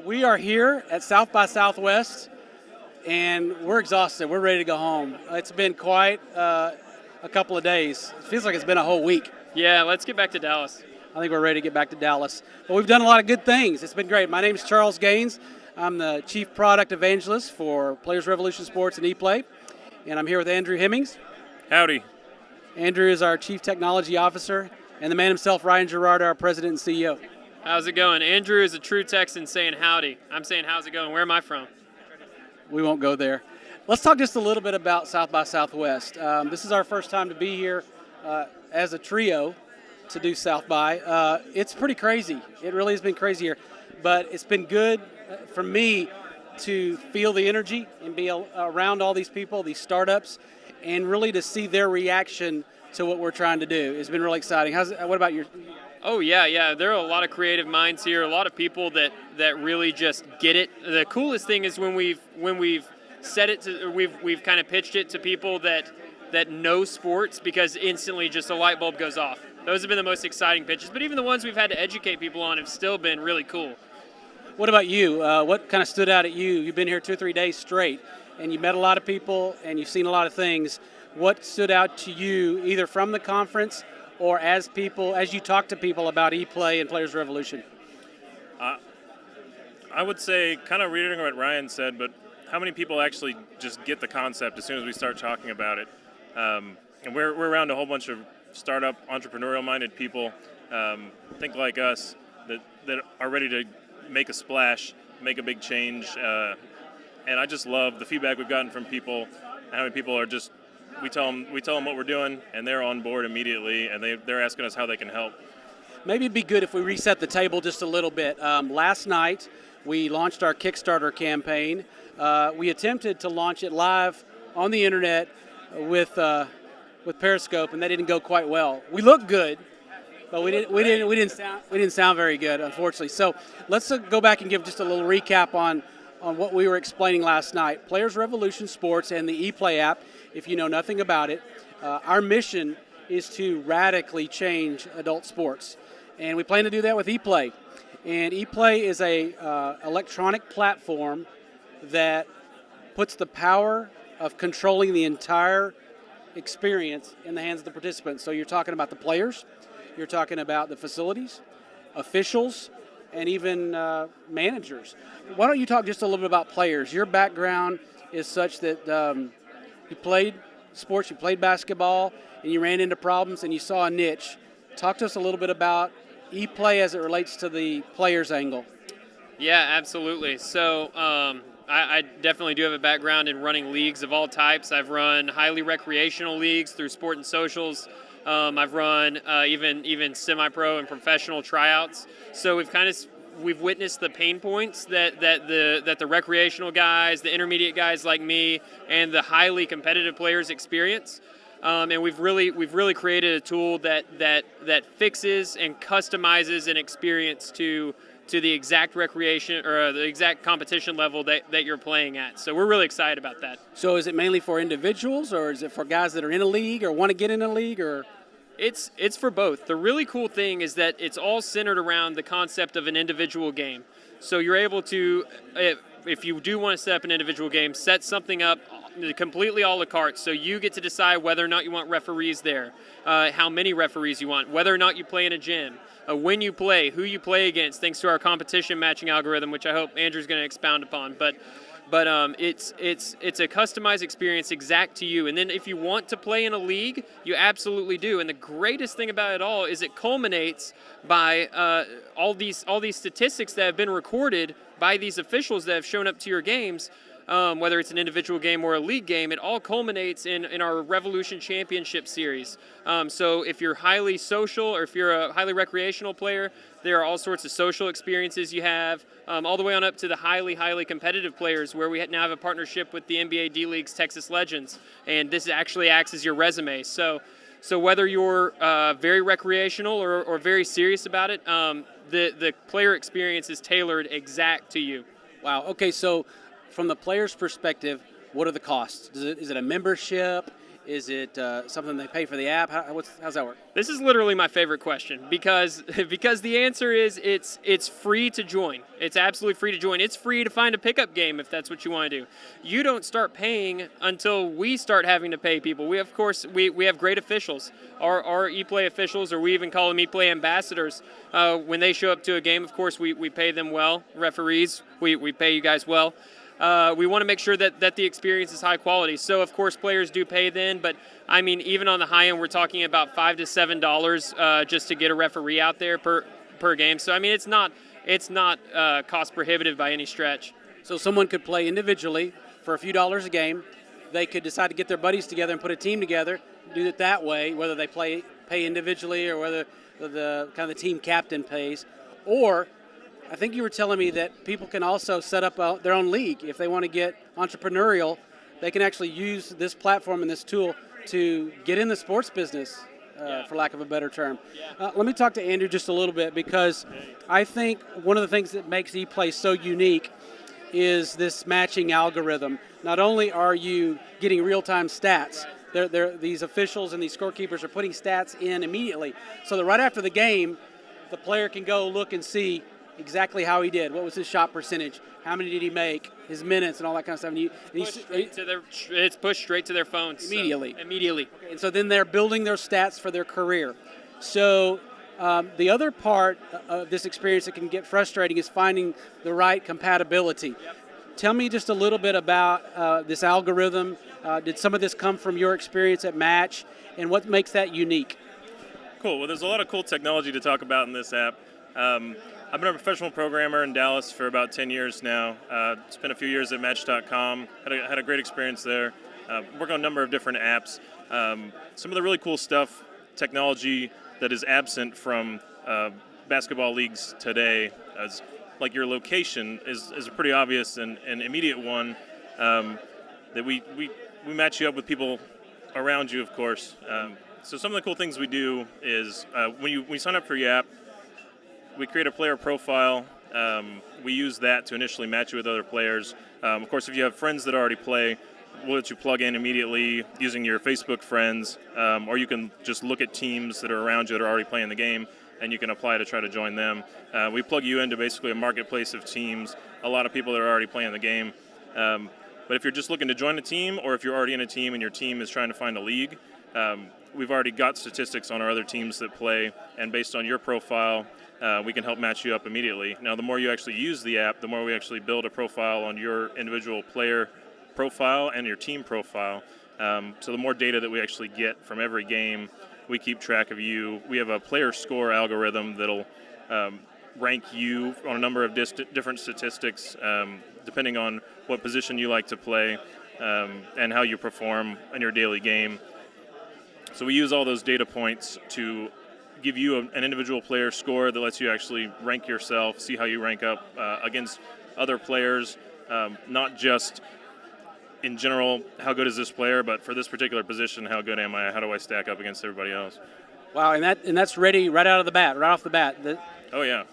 We are here at South by Southwest, and we're exhausted. We're ready to go home. It's been quite a couple of days. It feels like it's been a whole week. Yeah, let's get back to Dallas. I think we're ready to get back to Dallas. But we've done a lot of good things. It's been great. My name is Charles Gaines. I'm the Chief Product Evangelist for Players Revolution Sports and EPLAY, and I'm here with Andrew Hemmings. Howdy. Andrew is our Chief Technology Officer, and the man himself, Ryan Gerard, our President and CEO. How's it going? Andrew is a true Texan saying howdy. I'm saying how's it going? Where am I from? We won't go there. Let's talk just a little bit about South by Southwest. This is our first time to be here as a trio to do South by. It's pretty crazy. It really has been crazy here. But it's been good for me to feel the energy and be around all these people, these startups, and really to see their reaction to what we're trying to do. It's been really exciting. What about your... Oh yeah. There are a lot of creative minds here, a lot of people that really just get it. The coolest thing is when we've said it to, we've kind of pitched it to people that know sports, because instantly just a light bulb goes off. Those have been the most exciting pitches, but even the ones we've had to educate people on have still been really cool. What about you? What kind of stood out at you? You've been here 2 or 3 days straight, and you met a lot of people, and you've seen a lot of things. What stood out to you, either from the conference or as you talk to people about EPLAY and Players Revolution? I would say, kind of reiterating what Ryan said, but how many people actually just get the concept as soon as we start talking about it? And we're around a whole bunch of startup, entrepreneurial-minded people, think like us, that are ready to make a splash, make a big change. And I just love the feedback we've gotten from people, and how many people are just, we tell them what we're doing, and they're on board immediately, and they're asking us how they can help. Maybe it'd be good if we reset the table just a little bit. Last night, we launched our Kickstarter campaign. We attempted to launch it live on the internet with Periscope, and that didn't go quite well. We looked good, but we didn't sound very good, unfortunately. So let's go back and give just a little recap on what we were explaining last night. Players Revolution Sports and the EPLAY app, if you know nothing about it, our mission is to radically change adult sports. And we plan to do that with EPLAY. And EPLAY is a electronic platform that puts the power of controlling the entire experience in the hands of the participants. So you're talking about the players, you're talking about the facilities, officials, and even managers. Why don't you talk just a little bit about players? Your background is such that you played sports, you played basketball, and you ran into problems and you saw a niche. Talk to us a little bit about EPLAY as it relates to the players angle. Yeah, absolutely. So I definitely do have a background in running leagues of all types. I've run highly recreational leagues through Sport and Socials. I've run even semi-pro and professional tryouts. So we've witnessed the pain points that the recreational guys, the intermediate guys like me, and the highly competitive players experience. And we've really created a tool that fixes and customizes an experience to the exact recreation or the exact competition level that you're playing at. So we're really excited about that. So is it mainly for individuals, or is it for guys that are in a league or want to get in a league, or? It's for both. The really cool thing is that it's all centered around the concept of an individual game. So you're able to, if you do want to set up an individual game, set something up completely a la carte. So you get to decide whether or not you want referees there, how many referees you want, whether or not you play in a gym, when you play, who you play against, thanks to our competition matching algorithm, which I hope Andrew's going to expound upon. But it's a customized experience exact to you. And then if you want to play in a league, you absolutely do. And the greatest thing about it all is it culminates by all these statistics that have been recorded by these officials that have shown up to your games. Whether it's an individual game or a league game, it all culminates in our Revolution Championship Series. So if you're highly social or if you're a highly recreational player, there are all sorts of social experiences you have, all the way on up to the highly competitive players, where we now have a partnership with the NBA D-League's Texas Legends, and this actually acts as your resume. So whether you're very recreational or very serious about it, the player experience is tailored exact to you. Wow. Okay, so from the player's perspective, what are the costs? Is it a membership? Is it something they pay for the app? How's that work? This is literally my favorite question because the answer is it's free to join. It's absolutely free to join. It's free to find a pickup game if that's what you want to do. You don't start paying until we start having to pay people. We of course we have great officials. Our EPLAY officials, or we even call them EPLAY ambassadors. When they show up to a game, of course we pay them well. Referees, we pay you guys well. We want to make sure that the experience is high quality. So, of course, players do pay then, but, I mean, even on the high end, we're talking about $5 to $7 just to get a referee out there per game. So, I mean, it's not cost prohibitive by any stretch. So someone could play individually for a few dollars a game. They could decide to get their buddies together and put a team together, do it that way, whether they pay individually or whether the kind of the team captain pays. Or I think you were telling me that people can also set up their own league. If they want to get entrepreneurial, they can actually use this platform and this tool to get in the sports business, for lack of a better term. Yeah. Let me talk to Andrew just a little bit, because I think one of the things that makes EPLAY so unique is this matching algorithm. Not only are you getting real-time stats, these officials and these scorekeepers are putting stats in immediately, so that right after the game, the player can go look and see exactly how he did. What was his shot percentage? How many did he make? His minutes and all that kind of stuff. It's pushed straight to their phones. Immediately. So, immediately. And so then they're building their stats for their career. So the other part of this experience that can get frustrating is finding the right compatibility. Yep. Tell me just a little bit about this algorithm. Did some of this come from your experience at Match, and what makes that unique? Cool. Well, there's a lot of cool technology to talk about in this app. I've been a professional programmer in Dallas for about 10 years now. Spent a few years at Match.com. Had a great experience there. Worked on a number of different apps. Some of the really cool stuff, technology that is absent from basketball leagues today, as like your location is a pretty obvious and immediate one. That we match you up with people around you, of course. So some of the cool things we do is when you sign up for your app, we create a player profile. We use that to initially match you with other players. Of course, if you have friends that already play, we'll let you plug in immediately using your Facebook friends, or you can just look at teams that are around you that are already playing the game, and you can apply to try to join them. We plug you into basically a marketplace of teams, a lot of people that are already playing the game. But if you're just looking to join a team, or if you're already in a team and your team is trying to find a league, we've already got statistics on our other teams that play, and based on your profile, we can help match you up immediately. Now, the more you actually use the app, the more we actually build a profile on your individual player profile and your team profile. So the more data that we actually get from every game, we keep track of you. We have a player score algorithm that'll rank you on a number of different statistics, depending on what position you like to play and how you perform in your daily game. So we use all those data points to give you an individual player score that lets you actually rank yourself, see how you rank up against other players, not just in general, how good is this player, but for this particular position, how good am I? How do I stack up against everybody else? Wow, and that's ready right out of the bat, right off the bat. Oh yeah,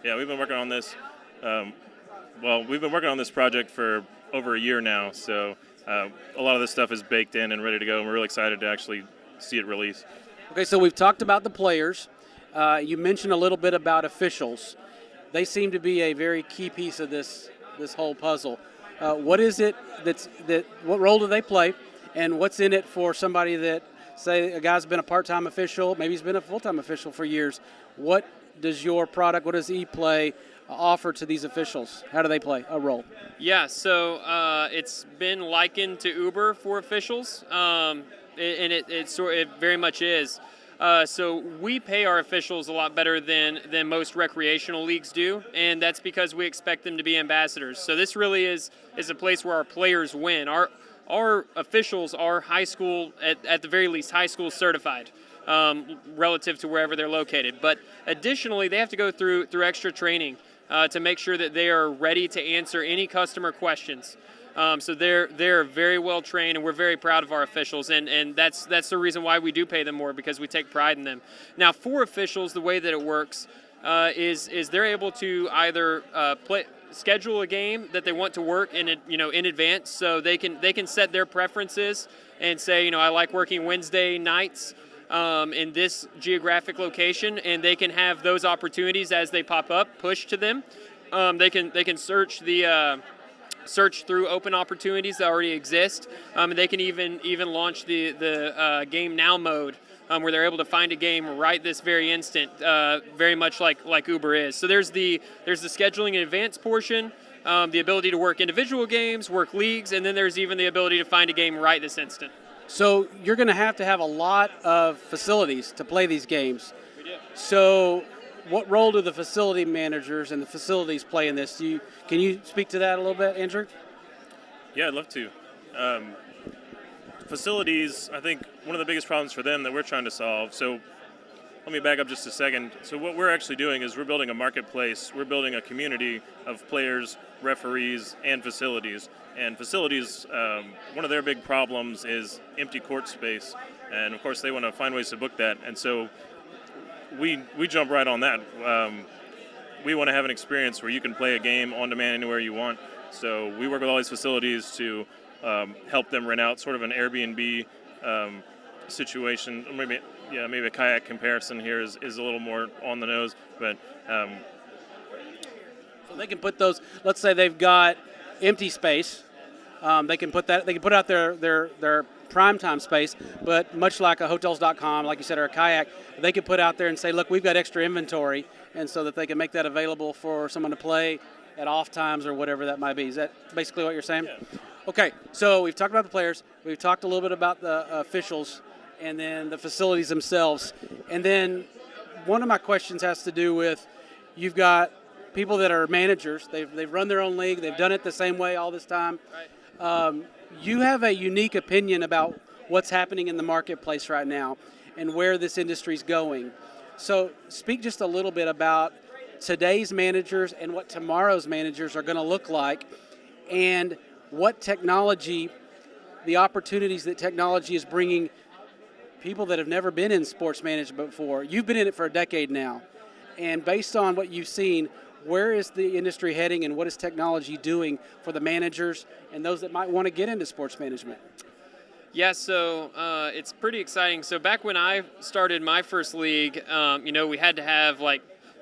we've been working on this. We've been working on this project for over a year now, so a lot of this stuff is baked in and ready to go, and we're really excited to actually see it release. Okay, so we've talked about the players. You mentioned a little bit about officials. They seem to be a very key piece of this whole puzzle. What is it what role do they play, and what's in it for somebody that, say, a guy's been a part-time official, maybe he's been a full-time official for years? What does your product, what does EPLAY offer to these officials? How do they play a role? Yeah, so it's been likened to Uber for officials, and it very much is. So we pay our officials a lot better than most recreational leagues do, and that's because we expect them to be ambassadors. So this really is a place where our players win. Our officials are high school, at the very least, high school certified, relative to wherever they're located. But additionally, they have to go through extra training to make sure that they are ready to answer any customer questions. So they're very well trained, and we're very proud of our officials, and that's the reason why we do pay them more, because we take pride in them. Now, for officials, the way that it works is they're able to either schedule a game that they want to work in in advance, so they can set their preferences and say, I like working Wednesday nights in this geographic location, and they can have those opportunities as they pop up pushed to them. They can search through open opportunities that already exist. And they can even launch the Game Now mode, where they're able to find a game right this very instant, very much like Uber is. So there's the scheduling in advance portion, the ability to work individual games, work leagues, and then there's even the ability to find a game right this instant. So you're going to have a lot of facilities to play these games. We do. So what role do the facility managers and the facilities play in this? Can you speak to that a little bit, Andrew? Yeah, I'd love to. Facilities, I think one of the biggest problems for them that we're trying to solve. So let me back up just a second. So what we're actually doing is we're building a marketplace. We're building a community of players, referees, and facilities. And facilities, one of their big problems is empty court space. And of course, they want to find ways to book that. And so we jump right on that. We want to have an experience where you can play a game on demand anywhere you want. So we work with all these facilities to help them rent out sort of an Airbnb situation. Maybe a kayak comparison here is a little more on the nose, but so they can put those. Let's say they've got empty space. They can put out their prime time space, but much like a hotels.com, like you said, or a kayak, they could put out there and say, look, we've got extra inventory, and so that they can make that available for someone to play at off times or whatever that might be. Is that basically what you're saying? Yeah. Okay, so we've talked about the players, we've talked a little bit about the officials, and then the facilities themselves. And then one of my questions has to do with, you've got people that are managers, they've run their own league, they've done it the same way all this time. Right. You have a unique opinion about what's happening in the marketplace right now and where this industry's going. So speak just a little bit about today's managers and what tomorrow's managers are going to look like, and what technology, the opportunities that technology is bringing people that have never been in sports management before. You've been in it for a decade now, and based on what you've seen, where is the industry heading and what is technology doing for the managers and those that might want to get into sports management? Yeah, so it's pretty exciting. So back when I started my first league, we had to have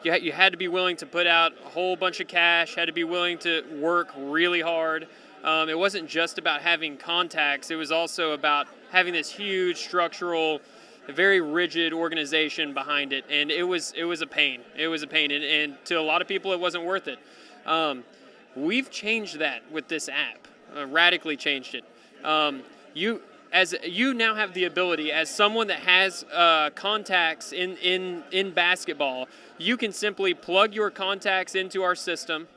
you had to be willing to put out a whole bunch of cash, had to be willing to work really hard. It wasn't just about having contacts, it was also about having this huge structural, very rigid organization behind it, and it was a pain. It was a pain, and to a lot of people, it wasn't worth it. We've changed that with this app, radically changed it. You now have the ability, as someone that has contacts in basketball, you can simply plug your contacts into our system,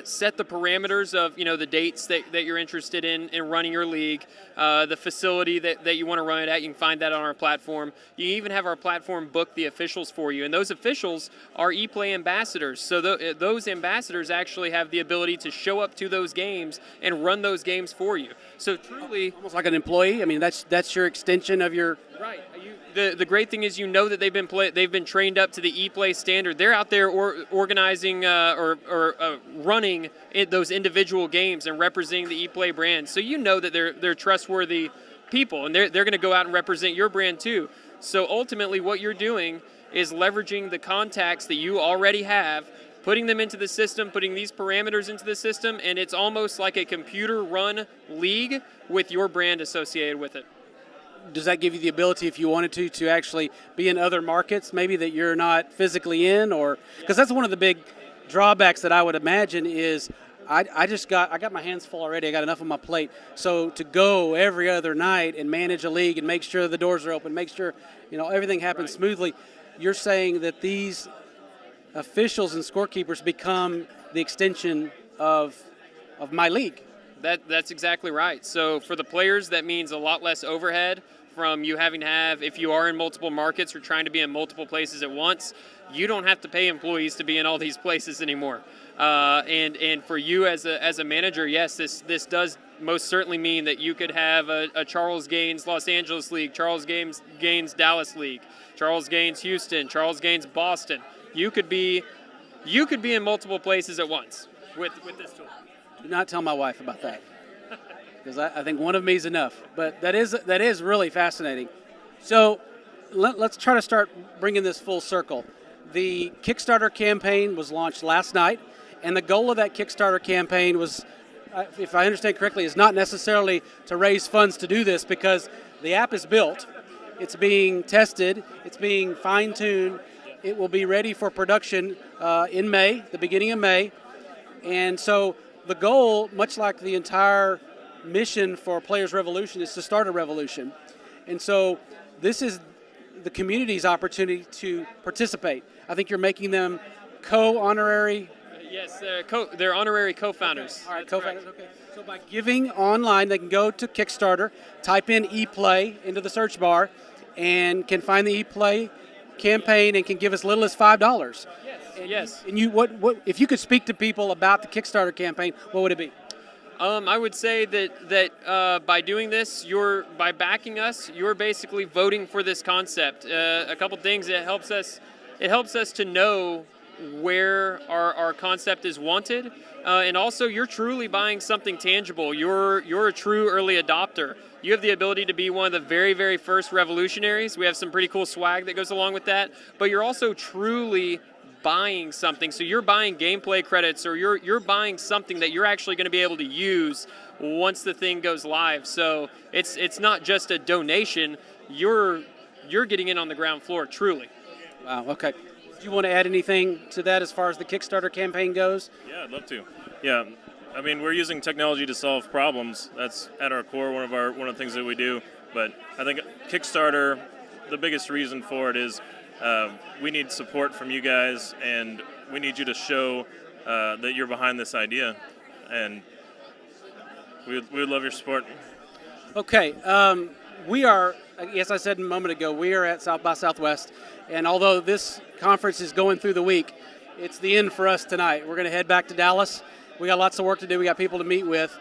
set the parameters of the dates that you're interested in running your league, the facility that you want to run it at. You can find that on our platform. You even have our platform book the officials for you, and those officials are EPLAY ambassadors. So those ambassadors actually have the ability to show up to those games and run those games for you. So truly, almost like an employee. I mean, that's your extension of your. Right. The great thing is that they've been trained up to the EPLAY standard. They're out there organizing or running those individual games and representing the EPLAY brand. So that they're trustworthy people, and they're going to go out and represent your brand too. So ultimately, what you're doing is leveraging the contacts that you already have, putting them into the system, putting these parameters into the system, and it's almost like a computer-run league with your brand associated with it. Does that give you the ability, if you wanted to actually be in other markets, maybe that you're not physically in, or because that's one of the big drawbacks that I would imagine is I got my hands full already. I got enough on my plate. So to go every other night and manage a league and make sure the doors are open, make sure everything happens smoothly. You're saying that these officials and scorekeepers become the extension of my league. That's exactly right. So for the players, that means a lot less overhead from you having to have, if you are in multiple markets or trying to be in multiple places at once, you don't have to pay employees to be in all these places anymore. And for you as a manager, yes, this does most certainly mean that you could have a Charles Gaines Los Angeles League, Charles Gaines Dallas League, Charles Gaines Houston, Charles Gaines Boston. You could be in multiple places at once. with this tool. Do not tell my wife about that, because I think one of me is enough. But that is really fascinating. So let's try to start bringing this full circle. The Kickstarter campaign was launched last night, and the goal of that Kickstarter campaign was, if I understand correctly, is not necessarily to raise funds to do this, because the app is built, it's being tested, it's being fine-tuned, it will be ready for production in May, the beginning of May, and so the goal, much like the entire mission for Players Revolution, is to start a revolution. And so this is the community's opportunity to participate. I think you're making them co-honorary. Yes, they're honorary co-founders. All right, co-founders, okay. So by giving online, they can go to Kickstarter, type in EPLAY into the search bar, and can find the EPLAY campaign and can give as little as $5. Yes. And what if you could speak to people about the Kickstarter campaign, what would it be? I would say that by doing this, by backing us, you're basically voting for this concept. A couple things, it helps us to know where our concept is wanted, and also you're truly buying something tangible. You're a true early adopter. You have the ability to be one of the very, very first revolutionaries. We have some pretty cool swag that goes along with that, but you're also truly buying something. So you're buying gameplay credits, or you're buying something that you're actually going to be able to use once the thing goes live. So it's not just a donation. You're getting in on the ground floor, truly. Wow. Okay. Do you want to add anything to that as far as the Kickstarter campaign goes? Yeah, I'd love to. Yeah, I mean, we're using technology to solve problems. That's at our core one of the things that we do. But I think Kickstarter, the biggest reason for it is we need support from you guys, and we need you to show that you're behind this idea, and we would love your support. Okay, we are, as I said a moment ago, we are at South by Southwest, and although this conference is going through the week, it's the end for us tonight. We're going to head back to Dallas. We got lots of work to do. We got people to meet with,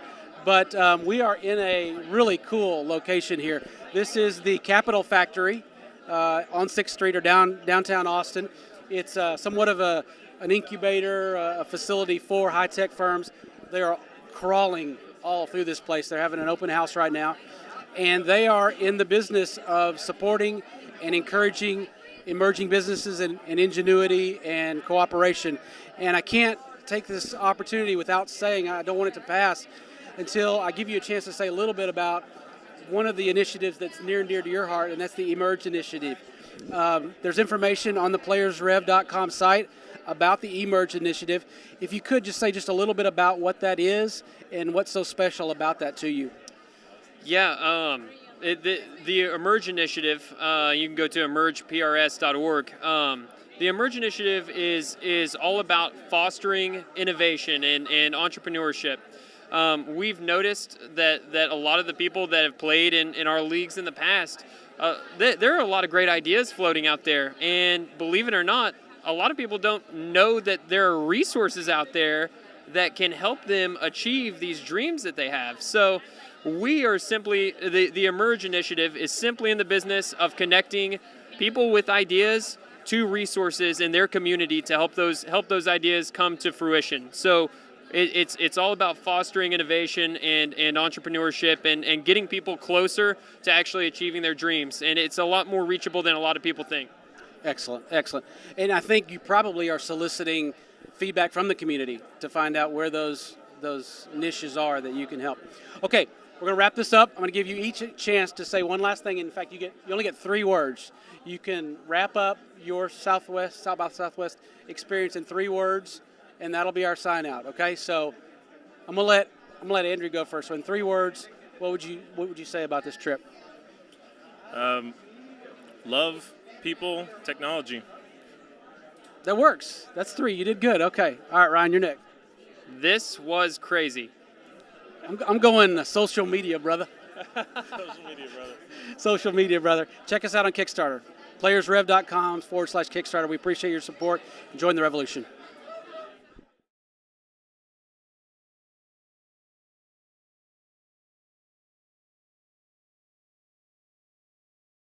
but we are in a really cool location here. This is the Capitol Factory on 6th Street, or downtown Austin. It's somewhat of an incubator, a facility for high-tech firms. They are crawling all through this place. They're having an open house right now, and they are in the business of supporting and encouraging emerging businesses and ingenuity and cooperation. And I can't take this opportunity without saying, I don't want it to pass until I give you a chance to say a little bit about one of the initiatives that's near and dear to your heart, and that's the Emerge initiative. There's information on the playersrev.com site about the Emerge initiative. If you could just say just a little bit about what that is and what's so special about that to you. Yeah, the Emerge initiative, you can go to emergeprs.org. The Emerge initiative is all about fostering innovation and entrepreneurship. We've noticed that a lot of the people that have played in our leagues in the past, there are a lot of great ideas floating out there. And believe it or not, a lot of people don't know that there are resources out there that can help them achieve these dreams that they have. So we are simply, the Emerge initiative is simply in the business of connecting people with ideas to resources in their community to help those ideas come to fruition. So it's all about fostering innovation and entrepreneurship and getting people closer to actually achieving their dreams. And it's a lot more reachable than a lot of people think. Excellent, excellent. And I think you probably are soliciting feedback from the community to find out where those niches are that you can help. Okay, we're going to wrap this up. I'm going to give you each a chance to say one last thing. In fact, you only get 3 words. You can wrap up your South by Southwest experience in 3 words, and that'll be our sign out. Okay, so I'm gonna let Andrew go first. So in 3 words, what would you say about this trip? Love, people, technology. That works. That's 3. You did good. Okay. All right, Ryan, you're next. This was crazy. I'm going social media, brother. Social media, brother. Social media, brother. Check us out on Kickstarter. playersrev.com/Kickstarter. We appreciate your support. Join the revolution.